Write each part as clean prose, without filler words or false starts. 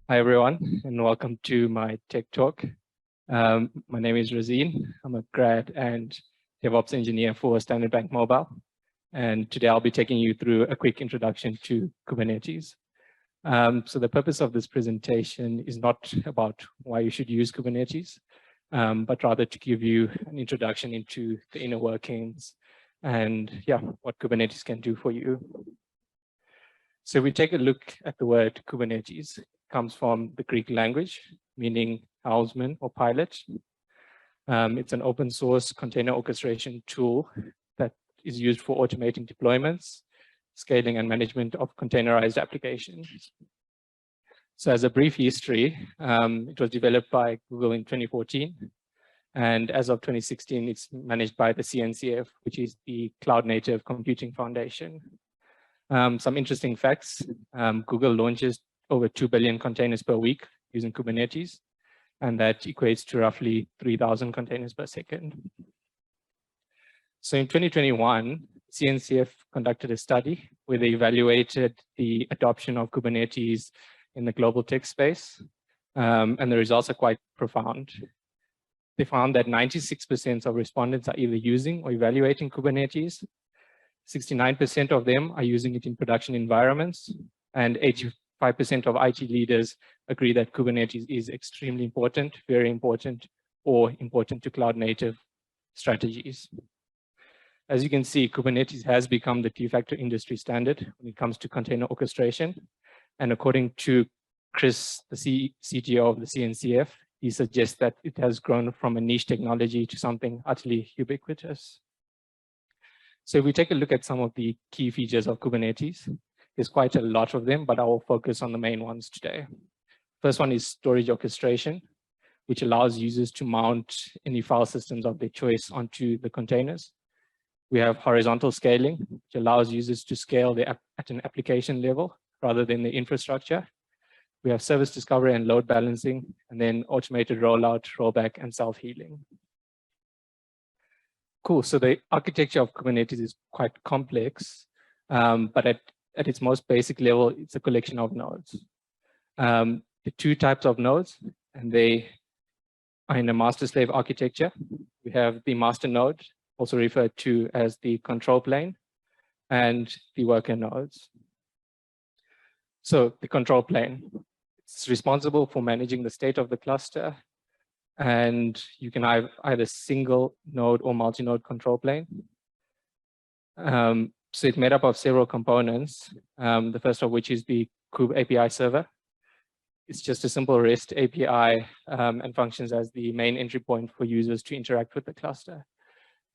Hi, everyone, and welcome to my tech talk. My name is Razeen. I'm a grad and DevOps engineer for Standard Bank Mobile. And today I'll be taking you through a quick introduction to Kubernetes. So the purpose of this presentation is not about why you should use Kubernetes, but rather to give you an introduction into the inner workings and what Kubernetes can do for you. So we take a look at the word Kubernetes. It comes from the Greek language, meaning helmsman or pilot. It's an open source container orchestration tool that is used for automating deployments, scaling and management of containerized applications. So as a brief history, it was developed by Google in 2014. And as of 2016, it's managed by the CNCF, which is the Cloud Native Computing Foundation. Some interesting facts, Google launches over 2 billion containers per week using Kubernetes, and that equates to roughly 3,000 containers per second. So in 2021, CNCF conducted a study where they evaluated the adoption of Kubernetes in the global tech space, and the results are quite profound. They found that 96% of respondents are either using or evaluating Kubernetes. 69% of them are using it in production environments, and 85% of IT leaders agree that Kubernetes is extremely important, very important, or important to cloud native strategies. As you can see, Kubernetes has become the de facto industry standard when it comes to container orchestration. And according to Chris, the CTO of the CNCF, he suggests that it has grown from a niche technology to something utterly ubiquitous. So if we take a look at some of the key features of Kubernetes, there's quite a lot of them, but I will focus on the main ones today. First one is storage orchestration, which allows users to mount any file systems of their choice onto the containers. We have horizontal scaling, which allows users to scale at an application level rather than the infrastructure. We have service discovery and load balancing, and then automated rollout, rollback, and self-healing. Cool, so the architecture of Kubernetes is quite complex, but at its most basic level, it's a collection of nodes. The two types of nodes, and they are in a master-slave architecture. We have the master node, also referred to as the control plane, and the worker nodes. So the control plane, it's responsible for managing the state of the cluster, and you can have either single node or multi-node control plane. So it's made up of several components, the first of which is the Kube API server. It's just a simple REST API and functions as the main entry point for users to interact with the cluster.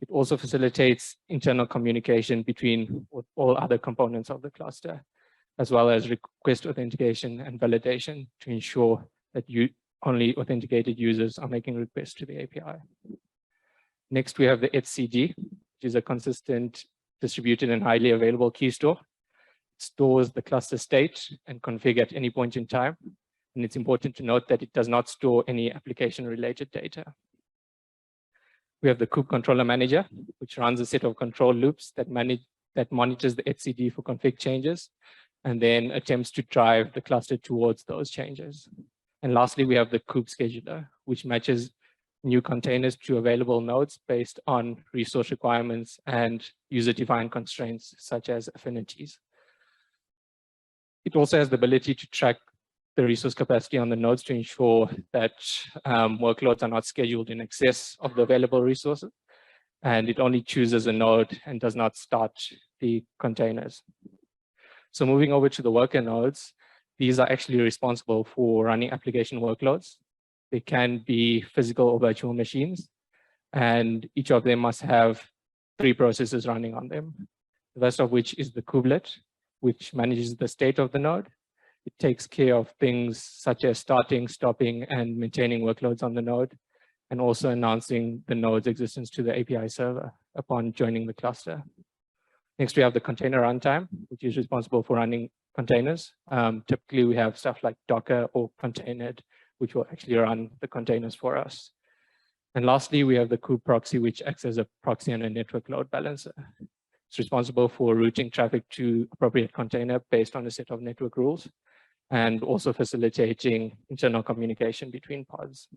It also facilitates internal communication between all other components of the cluster, as well as request authentication and validation to ensure that only authenticated users are making requests to the API. Next, we have the etcd, which is a consistent, distributed, and highly available key store. It stores the cluster state and config at any point in time. And it's important to note that it does not store any application-related data. We have the Kube controller manager, which runs a set of control loops that monitors the etcd for config changes, and then attempts to drive the cluster towards those changes. And lastly, we have the Kube scheduler, which matches new containers to available nodes based on resource requirements and user-defined constraints, such as affinities. It also has the ability to track the resource capacity on the nodes to ensure that workloads are not scheduled in excess of the available resources. And it only chooses a node and does not start the containers. So moving over to the worker nodes, these are actually responsible for running application workloads. They can be physical or virtual machines, and each of them must have 3 processes running on them. The first of which is the kubelet, which manages the state of the node. It takes care of things such as starting, stopping, and maintaining workloads on the node, and also announcing the node's existence to the API server upon joining the cluster. Next, we have the container runtime, which is responsible for running containers. Typically, we have stuff like Docker or Containerd, which will actually run the containers for us. And lastly, we have the Kube proxy, which acts as a proxy and a network load balancer. It's responsible for routing traffic to appropriate container based on a set of network rules. and also facilitating internal communication between pods.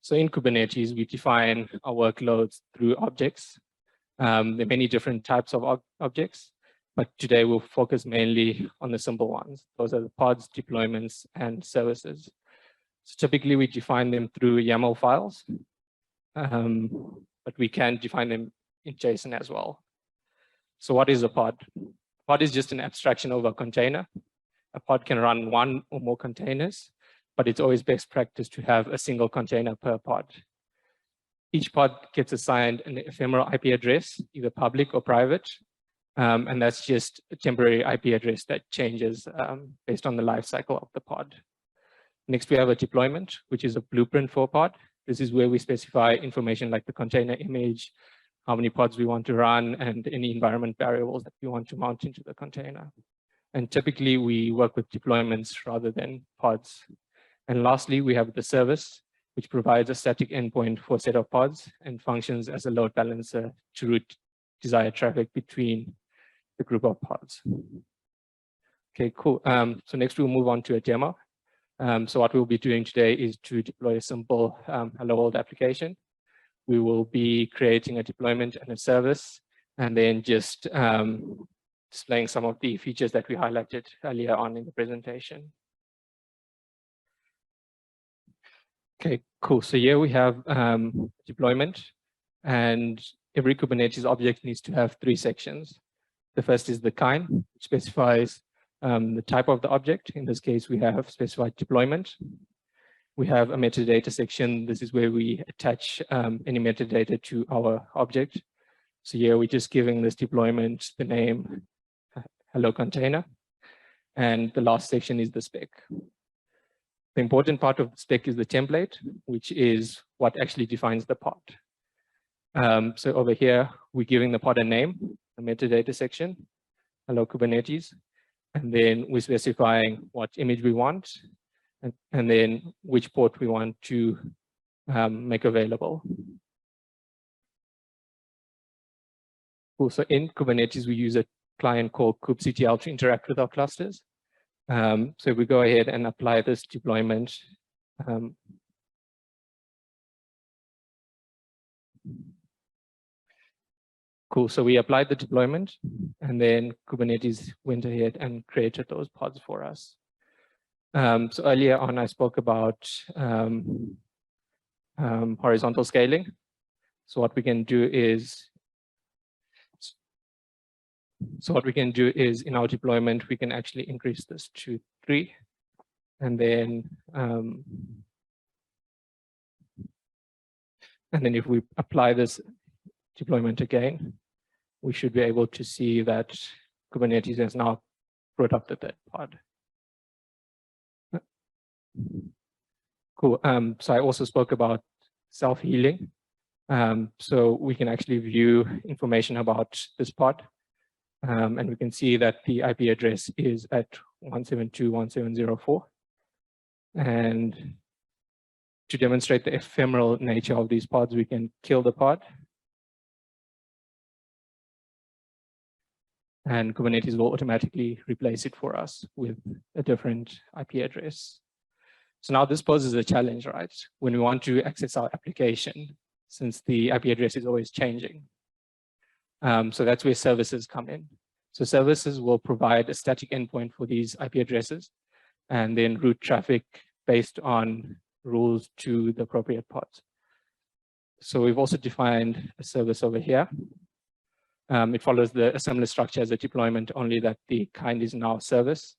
So in Kubernetes, we define our workloads through objects. There are many different types of objects, but today we'll focus mainly on the simple ones. Those are the pods, deployments, and services. So typically we define them through YAML files, but we can define them in JSON as well. So what is a pod? Pod is just an abstraction of a container. A pod can run one or more containers, but it's always best practice to have a single container per pod. Each pod gets assigned an ephemeral IP address, either public or private, and that's just a temporary IP address that changes based on the life cycle of the pod. Next, we have a deployment, which is a blueprint for a pod. This is where we specify information like the container image, how many pods we want to run, and any environment variables that we want to mount into the container. And typically, we work with deployments rather than pods. And lastly, we have the service, which provides a static endpoint for a set of pods and functions as a load balancer to route desired traffic between the group of pods. Okay, cool. So next we'll move on to a demo. So what we'll be doing today is to deploy a simple Hello World application. We will be creating a deployment and a service, and then just displaying some of the features that we highlighted earlier on in the presentation. Okay, cool. So here we have deployment, and every Kubernetes object needs to have 3 sections. The first is the kind, which specifies the type of the object. In this case, we have specified deployment. We have a metadata section. This is where we attach any metadata to our object. So here we're just giving this deployment the name hello container. And the last section is the spec. The important part of the spec is the template, which is what actually defines the pod. So over here, we're giving the pod a name, a metadata section, hello Kubernetes, and then we're specifying what image we want, and then which port we want to make available. Cool. So in Kubernetes, we use a client called kubectl to interact with our clusters. So we go ahead and apply this deployment. Cool, so we applied the deployment, and then Kubernetes went ahead and created those pods for us. So earlier on, I spoke about horizontal scaling. So what we can do is, in our deployment, we can actually increase this to 3. And then if we apply this deployment again, we should be able to see that Kubernetes has now brought up the 3rd pod. Cool. So I also spoke about self-healing. So we can actually view information about this pod. And we can see that the IP address is at 172.170.4. And to demonstrate the ephemeral nature of these pods, we can kill the pod. And Kubernetes will automatically replace it for us with a different IP address. So now this poses a challenge, right? When we want to access our application, since the IP address is always changing. So that's where services come in. So services will provide a static endpoint for these IP addresses and then route traffic based on rules to the appropriate pods. So we've also defined a service over here. It follows a similar structure as a deployment, only that the kind is now service.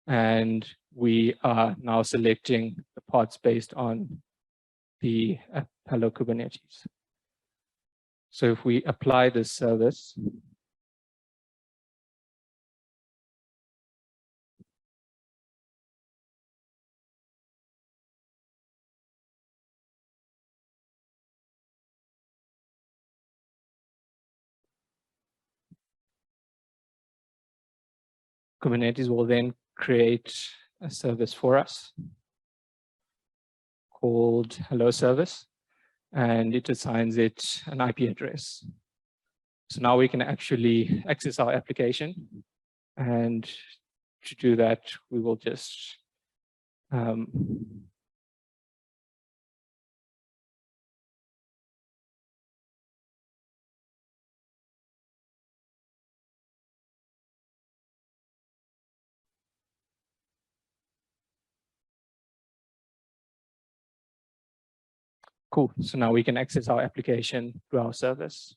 And we are now selecting the pods based on the hello Kubernetes. So if we apply this service, Kubernetes will then create a service for us called hello service, and it assigns it an IP address. So now we can actually access our application, and to do that, we will just cool. So now we can access our application through our service.